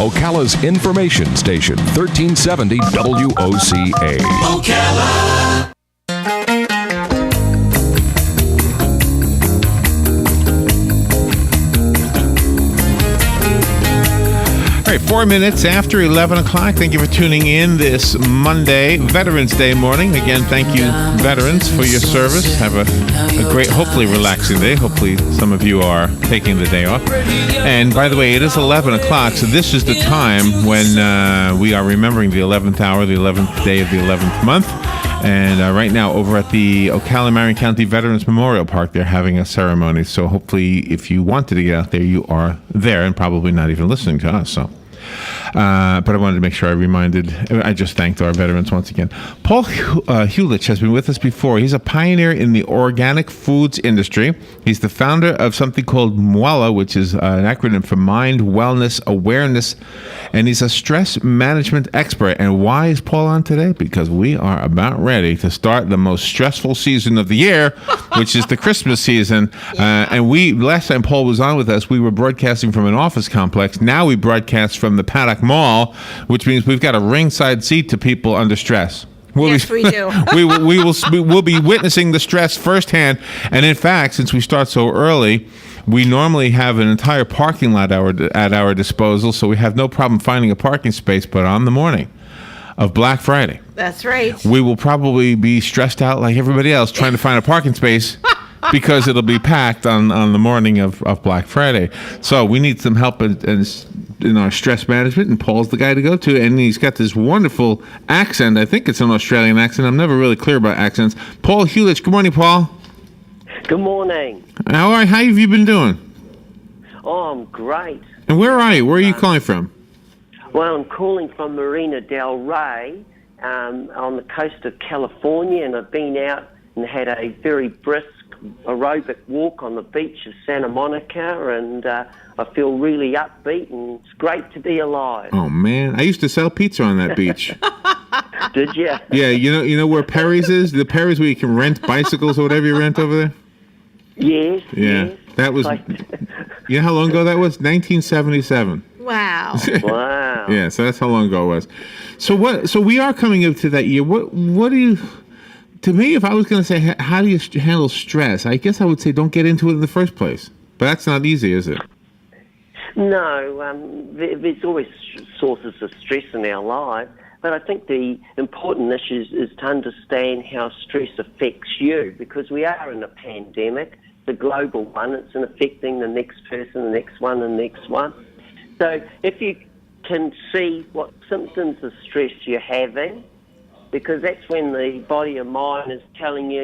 Ocala's information station, 1370 WOCA. Ocala. All right, 4 minutes after 11 o'clock. Thank you for tuning in this Monday, Veterans Day morning. Again, thank you, veterans, for your service. Have a great, hopefully relaxing day. Hopefully some of you are taking the day off. And by the way, it is 11 o'clock, so this is the time when we are remembering the 11th hour, the 11th day of the 11th month. And right now, over at the Ocala-Marion County Veterans Memorial Park, they're having a ceremony. So hopefully, if you wanted to get out there, you are there and probably not even listening to us. So. But I wanted to make sure I just thanked our veterans once again. Paul Huljich has been with us before. He's a pioneer in the organic foods industry. He's the founder of something called WOCA, which is an acronym for Mind, Wellness, Awareness, and he's a stress management expert. And why is Paul on today? Because we are about ready to start the most stressful season of the year, which is the Christmas season. And last time Paul was on with us, we were broadcasting from an office complex. Now we broadcast from the Paddock Mall, which means we've got a ringside seat to people under stress. Yes, we do. We'll be witnessing the stress firsthand. And in fact, since we start so early, we normally have an entire parking lot at our disposal, so we have no problem finding a parking space. But on the morning of Black Friday, that's right, we will probably be stressed out like everybody else trying to find a parking space because it'll be packed on the morning of Black Friday. So we need some help in our stress management, and Paul's the guy to go to. And he's got this wonderful accent. I think it's an Australian accent. I'm never really clear about accents. Paul Huljich. Good morning, Paul. Good morning. How have you been doing? Oh, I'm great. And where are you? Where are you calling from? Well, I'm calling from Marina Del Rey on the coast of California, and I've been out and had a very brisk aerobic walk on the beach of Santa Monica, and I feel really upbeat, and it's great to be alive. Oh, man. I used to sell pizza on that beach. Did you? Yeah, you know where Perry's is? The Perry's where you can rent bicycles or whatever you rent over there? Yes. Yeah. Yes. That was, you know how long ago that was? 1977. Wow. Wow. Yeah, so that's how long ago it was. So we are coming up to that year. What do you... To me, if I was going to say, how do you handle stress? I guess I would say don't get into it in the first place. But that's not easy, is it? No, there's always sources of stress in our life. But I think the important issue is to understand how stress affects you, because we are in a pandemic. It's a global one. It's affecting the next person, the next one, the next one. So if you can see what symptoms of stress you're having, because that's when the body and mind is telling you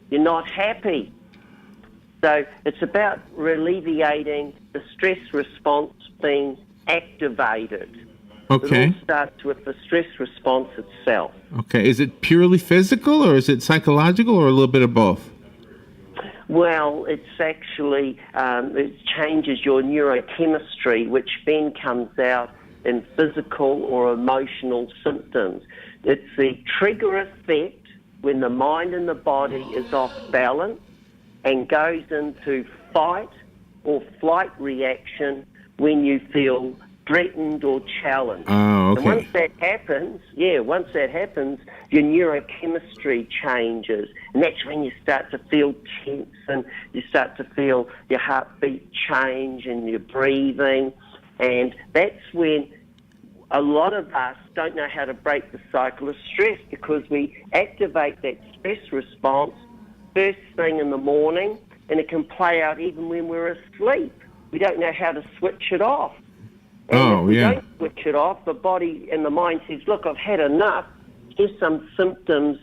you're not happy. So it's about alleviating the stress response being activated. Okay. It all starts with the stress response itself. Okay. Is it purely physical, or is it psychological, or a little bit of both? Well, it's actually, it changes your neurochemistry, which then comes out in physical or emotional symptoms. It's the trigger effect when the mind and the body is off balance and goes into fight or flight reaction when you feel threatened or challenged. Oh, okay. And once that happens, your neurochemistry changes. And that's when you start to feel tense and you start to feel your heartbeat change and your breathing. And that's when a lot of us don't know how to break the cycle of stress, because we activate that stress response first thing in the morning, and it can play out even when we're asleep. We don't know how to switch it off. And if we don't switch it off, the body and the mind says, look, I've had enough. Here's some symptoms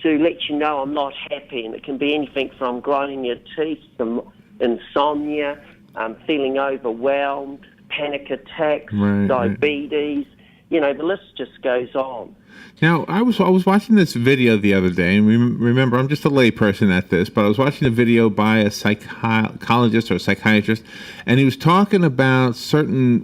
to let you know I'm not happy. And it can be anything from grinding your teeth, some insomnia, feeling overwhelmed, panic attacks, diabetes. You know, the list just goes on. Now, I was watching this video the other day, and remember, I'm just a layperson at this, but I was watching a video by a psychologist or a psychiatrist, and he was talking about certain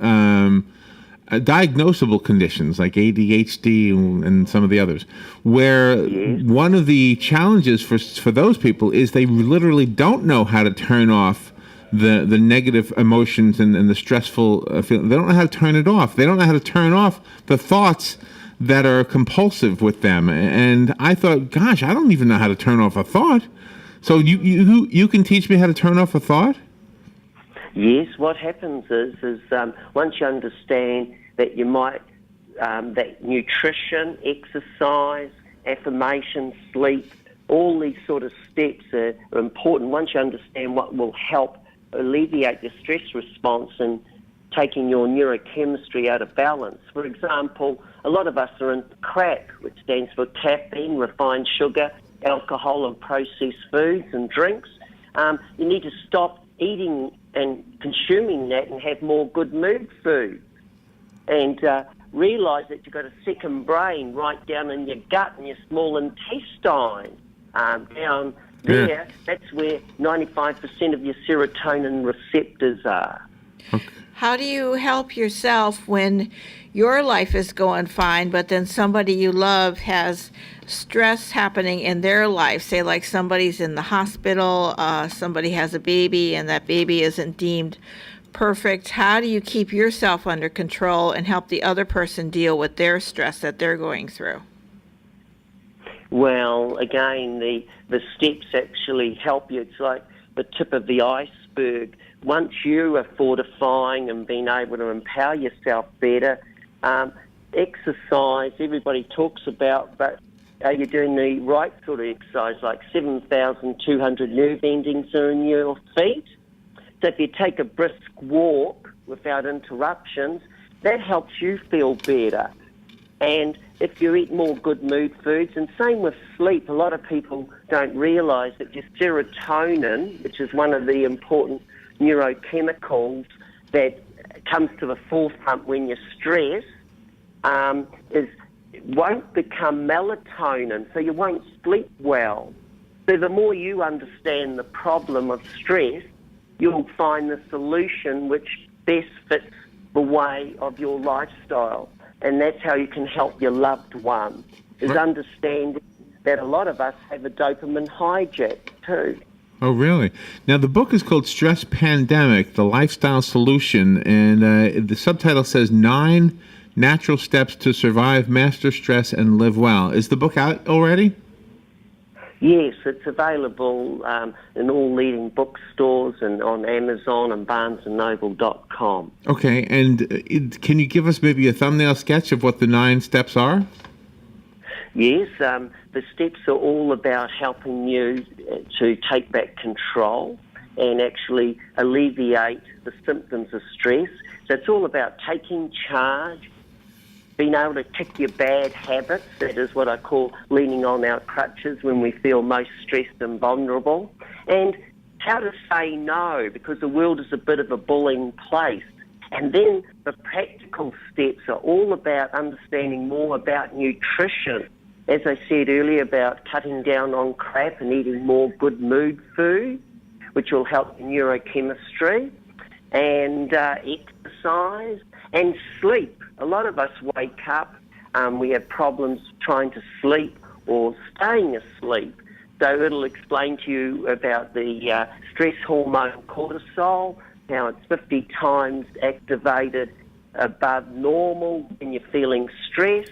diagnosable conditions like ADHD and some of the others, where one of the challenges for those people is they literally don't know how to turn off the negative emotions and the stressful feeling. They don't know how to turn it off. They don't know how to turn off the thoughts that are compulsive with them. And I thought, gosh, I don't even know how to turn off a thought. So you can teach me how to turn off a thought? Yes, what happens is once you understand that you might, that nutrition, exercise, affirmation, sleep, all these sort of steps are important. Once you understand what will help alleviate your stress response and taking your neurochemistry out of balance. For example, a lot of us are into crack, which stands for caffeine, refined sugar, alcohol and processed foods and drinks. You need to stop eating and consuming that and have more good mood food. And realise that you've got a second brain right down in your gut and your small intestine. Down there, that's where 95% of your serotonin receptors are. Okay. How do you help yourself when your life is going fine, but then somebody you love has stress happening in their life? Say like somebody's in the hospital, somebody has a baby, and that baby isn't deemed perfect. How do you keep yourself under control and help the other person deal with their stress that they're going through? Well, again, the steps actually help you. It's like the tip of the iceberg. Once you are fortifying and being able to empower yourself better, exercise, everybody talks about, but are you doing the right sort of exercise? Like 7,200 nerve endings are in your feet. So if you take a brisk walk without interruptions, that helps you feel better. And if you eat more good mood foods, and same with sleep, a lot of people don't realise that your serotonin, which is one of the important neurochemicals that comes to the forefront when you're stressed, won't become melatonin, so you won't sleep well. So the more you understand the problem of stress, you'll find the solution which best fits the way of your lifestyle. And that's how you can help your loved one, is understanding that a lot of us have a dopamine hijack too. Oh, really? Now, the book is called Stress Pandemic, The Lifestyle Solution, and the subtitle says 9 Natural Steps to Survive, Master Stress, and Live Well. Is the book out already? Yes, it's available in all leading bookstores and on Amazon and BarnesandNoble.com. Okay, and can you give us maybe a thumbnail sketch of what the 9 steps are? Yes, the steps are all about helping you to take back control and actually alleviate the symptoms of stress. So it's all about taking charge, being able to kick your bad habits. That is what I call leaning on our crutches when we feel most stressed and vulnerable. And how to say no, because the world is a bit of a bullying place. And then the practical steps are all about understanding more about nutrition. As I said earlier, about cutting down on crap and eating more good mood food, which will help your neurochemistry, and exercise and sleep. A lot of us wake up, we have problems trying to sleep or staying asleep. So it'll explain to you about the stress hormone cortisol, how it's 50 times activated above normal when you're feeling stressed,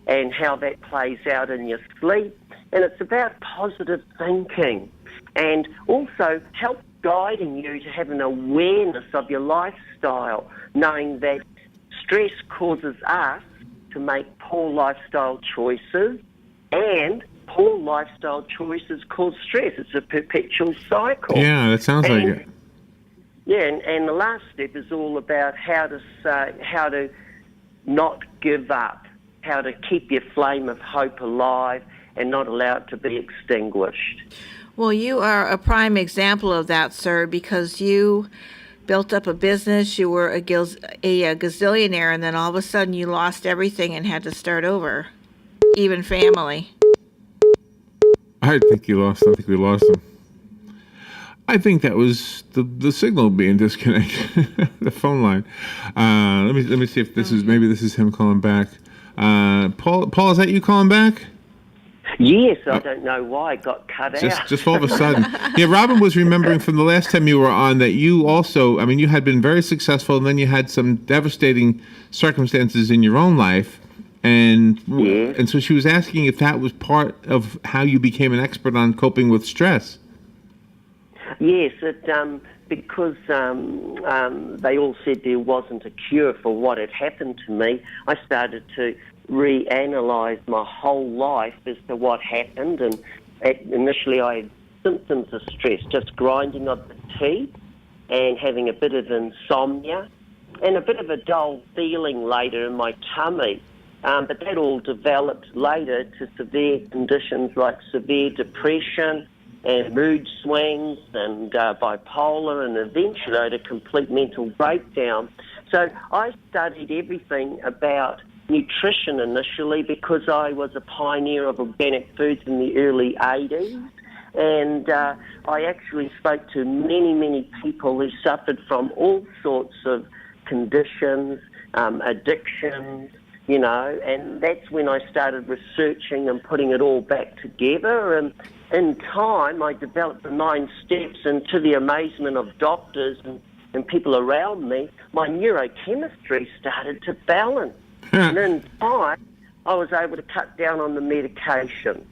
and how that plays out in your sleep. And it's about positive thinking and also help guiding you to have an awareness of your lifestyle, knowing that stress causes us to make poor lifestyle choices, and poor lifestyle choices cause stress. It's a perpetual cycle. Yeah, that sounds like it. Yeah, and the last step is all about how to not give up, how to keep your flame of hope alive and not allow it to be extinguished. Well, you are a prime example of that, sir, because you built up a business, you were a gazillionaire, and then all of a sudden you lost everything and had to start over, even family. I think we lost him. I think that was the signal being disconnected, the phone line. Let me see if this is him calling back. Paul, is that you calling back? Yes, I don't know why it got cut out. Just all of a sudden. Yeah, Robin was remembering from the last time you were on that you also, I mean, you had been very successful, and then you had some devastating circumstances in your own life. And so she was asking if that was part of how you became an expert on coping with stress. Yes, because they all said there wasn't a cure for what had happened to me, I started to reanalyze my whole life as to what happened. And initially I had symptoms of stress, just grinding of the teeth and having a bit of insomnia and a bit of a dull feeling later in my tummy. But that all developed later to severe conditions like severe depression and mood swings and bipolar, and eventually I had a complete mental breakdown. So I studied everything about nutrition initially because I was a pioneer of organic foods in the early 80s. And I actually spoke to many, many people who suffered from all sorts of conditions, addictions, you know, and that's when I started researching and putting it all back together. And in time, I developed the 9 steps, and to the amazement of doctors and people around me, my neurochemistry started to balance. And in time, I was able to cut down on the medication.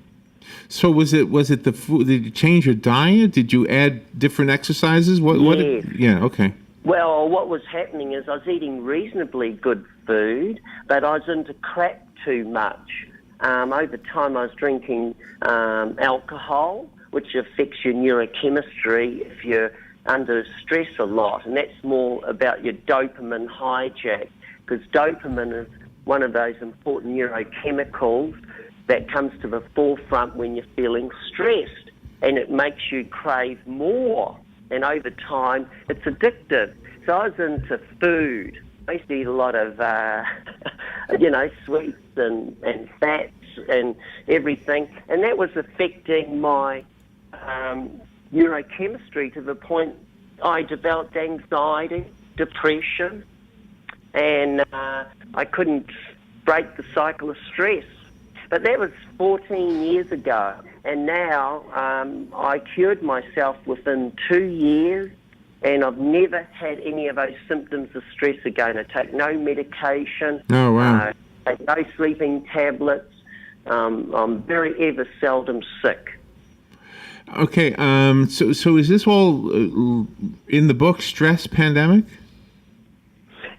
So was it the food? Did you change your diet? Did you add different exercises? Yes. Yeah, okay. Well, what was happening is I was eating reasonably good food, but I was into crack too much. Over time, I was drinking alcohol, which affects your neurochemistry if you're under stress a lot, and that's more about your dopamine hijack, because dopamine is one of those important neurochemicals that comes to the forefront when you're feeling stressed, and it makes you crave more. And over time, it's addictive. So I was into food. I used to eat a lot of, sweets and fats and everything. And that was affecting my neurochemistry to the point I developed anxiety, depression, and I couldn't break the cycle of stress. But that was 14 years ago, and now I cured myself within 2 years, and I've never had any of those symptoms of stress again. I take no medication. Oh, wow. I take no sleeping tablets. I'm very ever seldom sick. Okay, so is this all in the book, Stress Pandemic?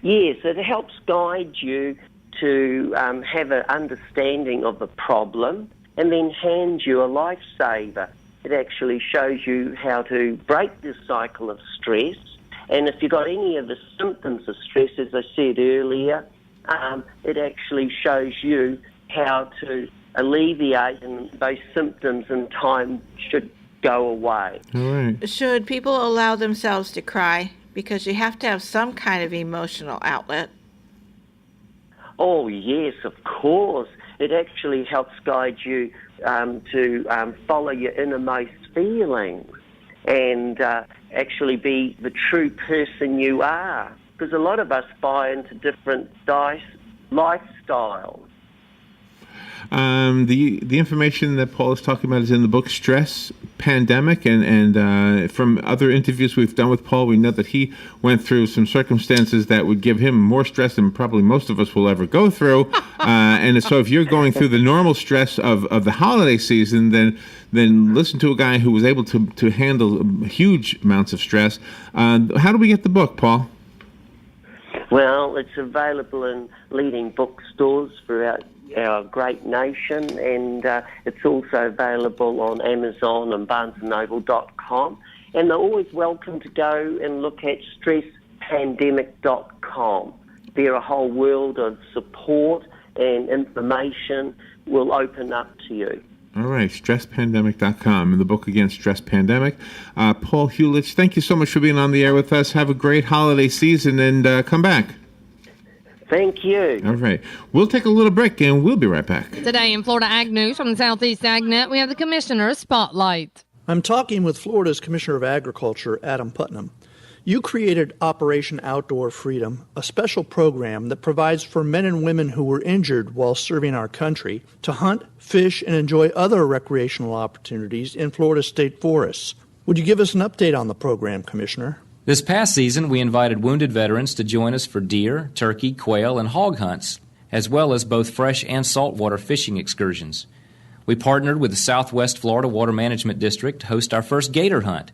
Yes, it helps guide you to have an understanding of the problem and then hand you a lifesaver. It actually shows you how to break the cycle of stress, and if you've got any of the symptoms of stress, as I said earlier, it actually shows you how to alleviate, and those symptoms in time should go away. All right. Should people allow themselves to cry? Because you have to have some kind of emotional outlet. Oh, yes, of course. It actually helps guide you to follow your innermost feelings and actually be the true person you are. Because a lot of us buy into different lifestyles. The information that Paul is talking about is in the book Stress Pandemic, and from other interviews we've done with Paul, we know that he went through some circumstances that would give him more stress than probably most of us will ever go through. And so if you're going through the normal stress of the holiday season, then listen to a guy who was able to handle huge amounts of stress. How do we get the book, Paul? Well, it's available in leading bookstores throughout our great nation, and it's also available on Amazon and BarnesandNoble.com. And they're always welcome to go and look at StressPandemic.com. There a whole world of support and information will open up to you. All right, StressPandemic.com. And the book again, Stress Pandemic. Paul Huljich, thank you so much for being on the air with us. Have a great holiday season, and come back. Thank you. All right. We'll take a little break, and we'll be right back. Today in Florida Ag News from the Southeast AgNet, we have the Commissioner's Spotlight. I'm talking with Florida's Commissioner of Agriculture, Adam Putnam. You created Operation Outdoor Freedom, a special program that provides for men and women who were injured while serving our country to hunt, fish, and enjoy other recreational opportunities in Florida state forests. Would you give us an update on the program, Commissioner? This past season, we invited wounded veterans to join us for deer, turkey, quail, and hog hunts, as well as both fresh and saltwater fishing excursions. We partnered with the Southwest Florida Water Management District to host our first gator hunt.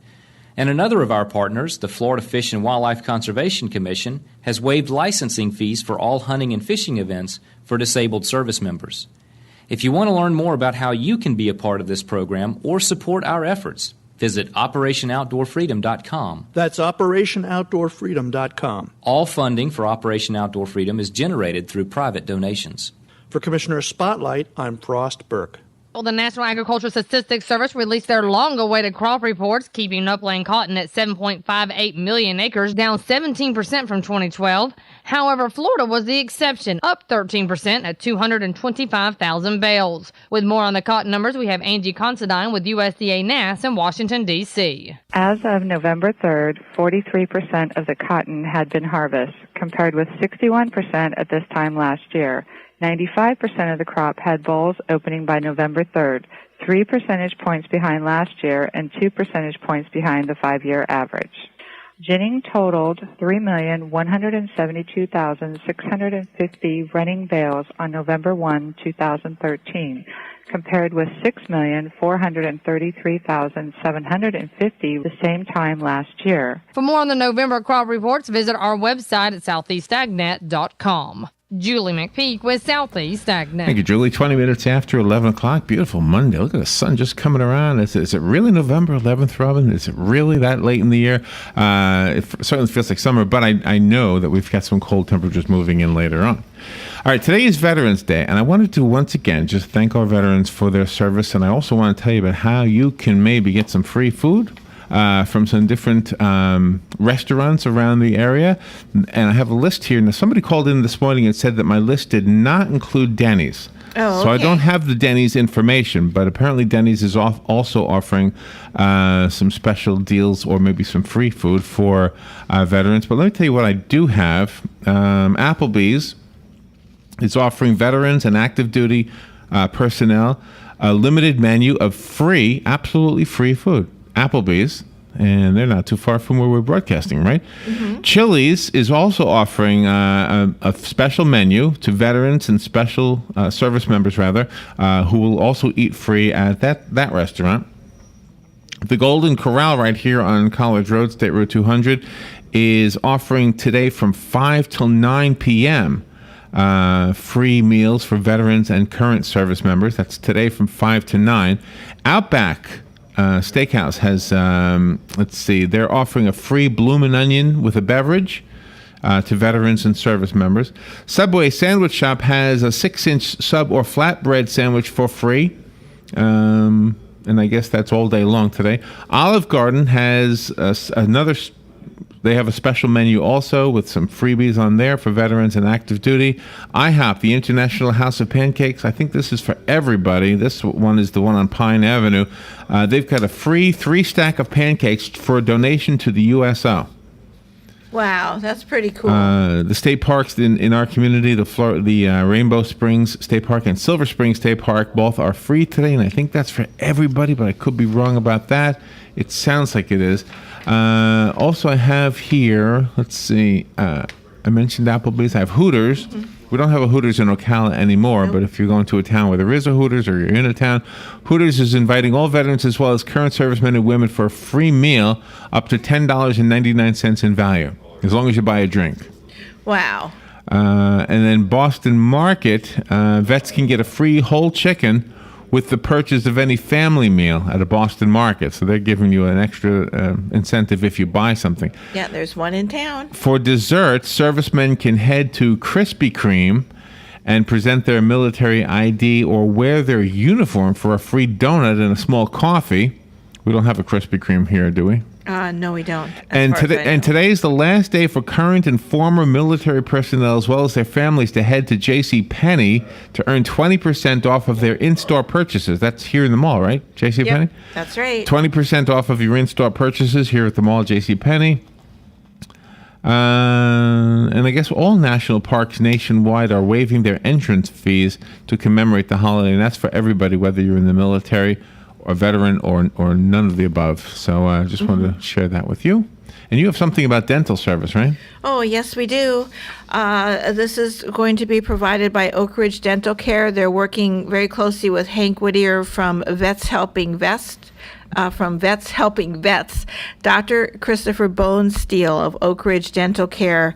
And another of our partners, the Florida Fish and Wildlife Conservation Commission, has waived licensing fees for all hunting and fishing events for disabled service members. If you want to learn more about how you can be a part of this program or support our efforts, visit OperationOutdoorFreedom.com. That's OperationOutdoorFreedom.com. All funding for Operation Outdoor Freedom is generated through private donations. For Commissioner Spotlight, I'm Frost Burke. Well, the National Agricultural Statistics Service released their long-awaited crop reports, keeping upland cotton at 7.58 million acres, down 17% from 2012. However, Florida was the exception, up 13% at 225,000 bales. With more on the cotton numbers, we have Angie Considine with USDA NASS in Washington, D.C. As of November 3rd, 43% of the cotton had been harvested, compared with 61% at this time last year. 95% of the crop had bolls opening by November 3rd, 3 percentage points behind last year and 2 percentage points behind the 5-year average. Ginning totaled 3,172,650 running bales on November 1, 2013, compared with 6,433,750 the same time last year. For more on the November crop reports, visit our website at southeastagnet.com. Julie McPeak with Southeast Agnet. Thank you, Julie. 20 minutes after 11 o'clock. Beautiful Monday. Look at the sun just coming around. Is it really November 11th, Robin? Is it really that late in the year? It certainly feels like summer, but I know that we've got some cold temperatures moving in later on. All right, today is Veterans Day, and I wanted to once again just thank our veterans for their service, and I also want to tell you about how you can maybe get some free food from some different restaurants around the area. And I have a list here. Now, somebody called in this morning and said that my list did not include Denny's. Oh, okay. So I don't have the Denny's information, but apparently Denny's is also offering some special deals or maybe some free food for veterans. But let me tell you what I do have. Applebee's is offering veterans and active duty personnel a limited menu of free, absolutely free food. Applebee's, and they're not too far from where we're broadcasting, right? Mm-hmm. Chili's is also offering a special menu to veterans and special service members, rather, who will also eat free at that restaurant. The Golden Corral right here on College Road, State Route 200, is offering today from 5 till 9 p.m. Free meals for veterans and current service members. That's today from 5 to 9. Outback Steakhouse has, they're offering a free bloomin' onion with a beverage to veterans and service members. Subway Sandwich Shop has a 6-inch sub or flatbread sandwich for free. And I guess that's all day long today. Olive Garden has they have a special menu also with some freebies on there for veterans and active duty. IHOP, the International House of Pancakes, I think this is for everybody. This one is the one on Pine Avenue. They've got a free 3-stack of pancakes for a donation to the USO. Wow, that's pretty cool. The state parks in our community, the Rainbow Springs State Park and Silver Springs State Park, both are free today, and I think that's for everybody, but I could be wrong about that. It sounds like it is. Also, I have here, let's see, I mentioned Applebee's. I have Hooters. Mm-hmm. We don't have a Hooters in Ocala anymore, But if you're going to a town where there is a Hooters or you're in a town, Hooters is inviting all veterans as well as current servicemen and women for a free meal up to $10.99 in value, as long as you buy a drink. Wow. And then Boston Market, vets can get a free whole chicken with the purchase of any family meal at a Boston Market. So they're giving you an extra incentive if you buy something. Yeah, there's one in town. For dessert, servicemen can head to Krispy Kreme and present their military ID or wear their uniform for a free donut and a small coffee. We don't have a Krispy Kreme here, do we? No, we don't. And today is the last day for current and former military personnel as well as their families to head to JCPenney to earn 20% off of their in-store purchases. That's here in the mall, right? JCPenney? Yep, that's right. 20% off of your in-store purchases here at the mall, JCPenney. And I guess all national parks nationwide are waiving their entrance fees to commemorate the holiday, and that's for everybody, whether you're in the military or veteran or none of the above. So I just wanted to share that with you. And you have something about dental service, right? Oh, yes, we do. This is going to be provided by Oak Ridge Dental Care. They're working very closely with Hank Whittier from Vets Helping Vets. Dr. Christopher Bonesteel of Oak Ridge Dental Care.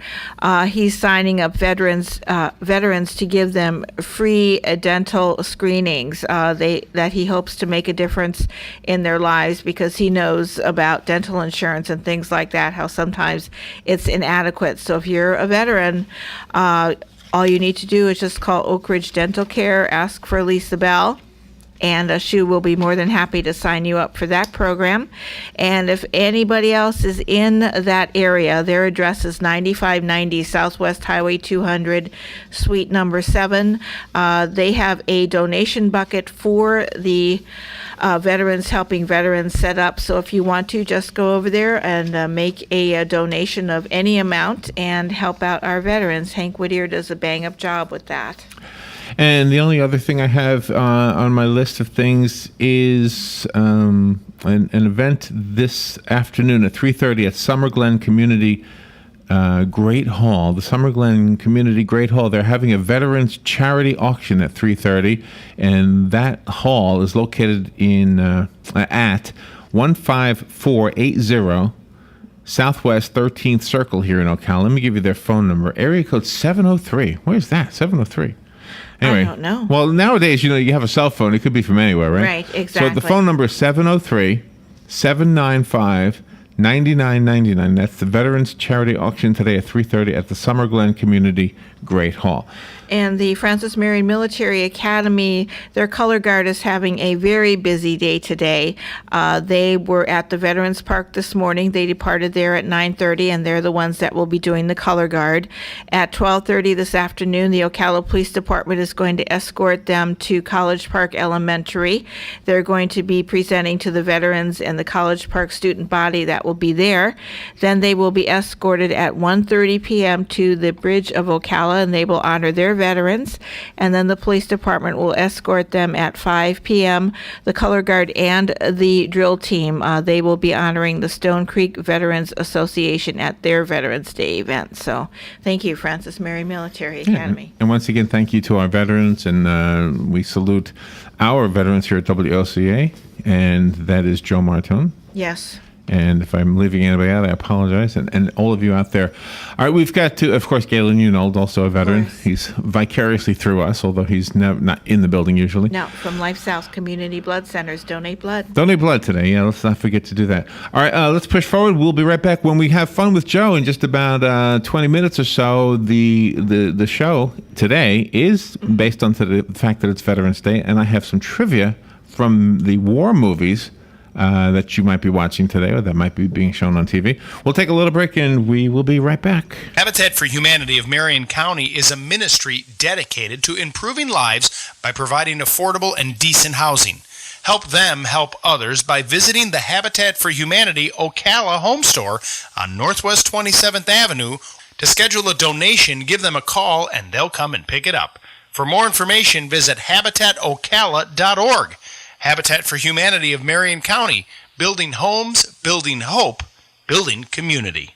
He's signing up veterans to give them free dental screenings. That he hopes to make a difference in their lives, because he knows about dental insurance and things like that, how sometimes it's inadequate. So if you're a veteran, all you need to do is just call Oak Ridge Dental Care, ask for Lisa Bell, and she will be more than happy to sign you up for that program. And if anybody else is in that area, their address is 9590 Southwest Highway 200, Suite number 7. They have a donation bucket for the Veterans Helping Veterans set up. So if you want to, just go over there and make a donation of any amount and help out our veterans. Hank Whittier does a bang-up job with that. And the only other thing I have on my list of things is an event this afternoon at 3:30 at Summer Glen Community Great Hall. The Summer Glen Community Great Hall, they're having a veterans charity auction at 3:30, and that hall is located in at 15480 Southwest 13th Circle here in Ocala. Let me give you their phone number. Area code 703. Where's that? 703. Anyway, I don't know. Well, nowadays, you have a cell phone. It could be from anywhere, right? Right, exactly. So the phone number is 703-795-9999. That's the Veterans Charity Auction today at 3:30 at the Summer Glen Community Great Hall. And the Francis Marion Military Academy, their color guard is having a very busy day today. They were at the Veterans Park this morning. They departed there at 9:30, and they're the ones that will be doing the color guard. At 12:30 this afternoon, the Ocala Police Department is going to escort them to College Park Elementary. They're going to be presenting to the veterans and the College Park student body that will be there. Then they will be escorted at 1:30 p.m. to the Bridge of Ocala, and they will honor their veterans. And then the police department will escort them at 5 p.m. The color guard and the drill team, they will be honoring the Stone Creek Veterans Association at their Veterans Day event. So thank you, Francis Marion Military Academy. And once again, thank you to our veterans, and we salute our veterans here at WOCA, and that is Joe Martone. Yes. And if I'm leaving anybody out, I apologize. And all of you out there. All right, we've got to, of course, Galen Unold, also a veteran. He's vicariously through us, although he's not in the building usually. No, from Life South Community Blood Centers. Donate blood. Donate blood today. Yeah, let's not forget to do that. All right, let's push forward. We'll be right back when we have fun with Joe in just about 20 minutes or so. The show today is based on the fact that it's Veterans Day, and I have some trivia from the war movies that you might be watching today, or that might be being shown on TV. We'll take a little break, and we will be right back. Habitat for Humanity of Marion County is a ministry dedicated to improving lives by providing affordable and decent housing. Help them help others by visiting the Habitat for Humanity Ocala home store on Northwest 27th Avenue. To schedule a donation, give them a call, and they'll come and pick it up. For more information, visit habitatocala.org. Habitat for Humanity of Marion County, building homes, building hope, building community.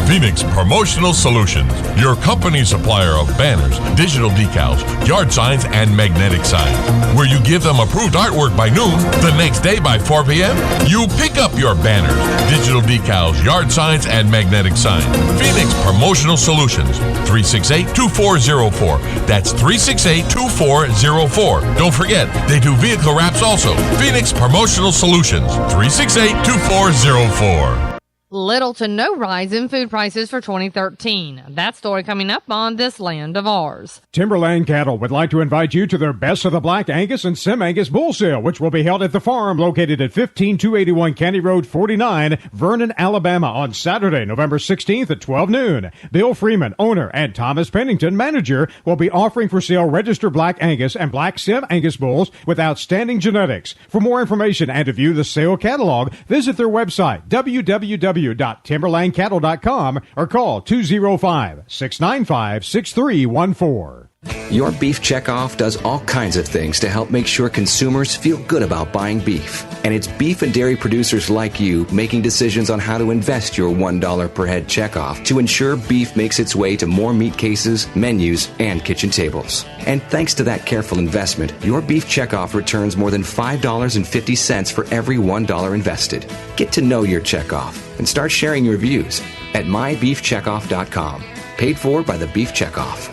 Phoenix Promotional Solutions, your company supplier of banners, digital decals, yard signs, and magnetic signs. Where you give them approved artwork by noon, the next day by 4 p.m., you pick up your banners, digital decals, yard signs, and magnetic signs. Phoenix Promotional Solutions, 368-2404. That's 368-2404. Don't forget, they do vehicle wraps also. Phoenix Promotional Solutions, 368-2404. little to no rise in food prices for 2013. That story coming up on This Land of Ours. Timberland Cattle would like to invite you to their Best of the Black Angus and Sim Angus Bull Sale, which will be held at the farm located at 15281 County Road 49, Vernon, Alabama, on Saturday, November 16th at 12 noon. Bill Freeman, owner, and Thomas Pennington, manager, will be offering for sale registered Black Angus and Black Sim Angus bulls with outstanding genetics. For more information and to view the sale catalog, visit their website, www.timberlandcattle.com, or call 205-695-6314. Your Beef Checkoff does all kinds of things to help make sure consumers feel good about buying beef. And it's beef and dairy producers like you making decisions on how to invest your $1 per head checkoff to ensure beef makes its way to more meat cases, menus, and kitchen tables. And thanks to that careful investment, your Beef Checkoff returns more than $5.50 for every $1 invested. Get to know your checkoff and start sharing your views at mybeefcheckoff.com. Paid for by the Beef Checkoff.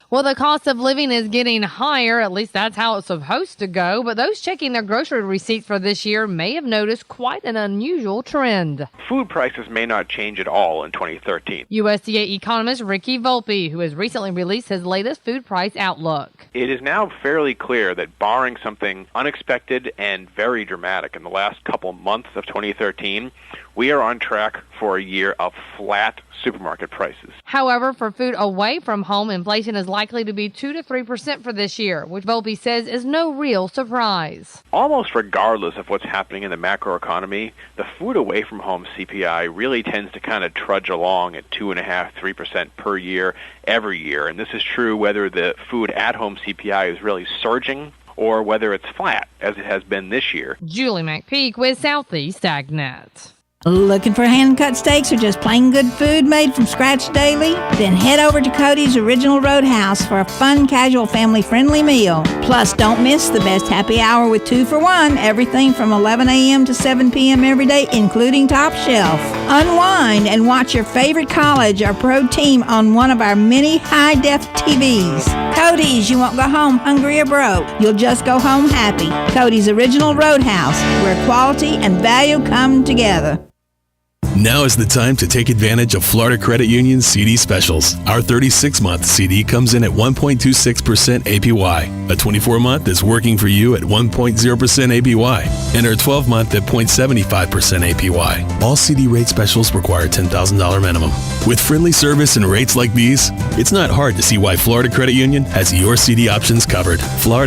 Well, the cost of living is getting higher. At least that's how it's supposed to go. But those checking their grocery receipts for this year may have noticed quite an unusual trend. Food prices may not change at all in 2013. USDA economist Ricky Volpe, who has recently released his latest food price outlook. It is now fairly clear that barring something unexpected and very dramatic in the last couple months of 2013, we are on track for a year of flat supermarket prices. However, for food away from home, inflation is likely to be 2 to 3% for this year, which Volpe says is no real surprise. Almost regardless of what's happening in the macroeconomy, the food away from home CPI really tends to kind of trudge along at 2.5%, 3% per year every year. And this is true whether the food at home CPI is really surging or whether it's flat, as it has been this year. Julie McPeak with Southeast AgNet. Looking for hand-cut steaks or just plain good food made from scratch daily? Then head over to Cody's Original Roadhouse for a fun, casual, family-friendly meal. Plus, don't miss the best happy hour with 2 for $1, everything from 11 a.m. to 7 p.m. every day, including Top Shelf. Unwind and watch your favorite college or pro team on one of our many high-def TVs. Cody's, you won't go home hungry or broke. You'll just go home happy. Cody's Original Roadhouse, where quality and value come together. Now is the time to take advantage of Florida Credit Union's CD specials. Our 36-month CD comes in at 1.26% APY. A 24-month is working for you at 1.0% APY. And our 12-month at 0.75% APY. All CD rate specials require $10,000 minimum. With friendly service and rates like these, it's not hard to see why Florida Credit Union has your CD options covered. Florida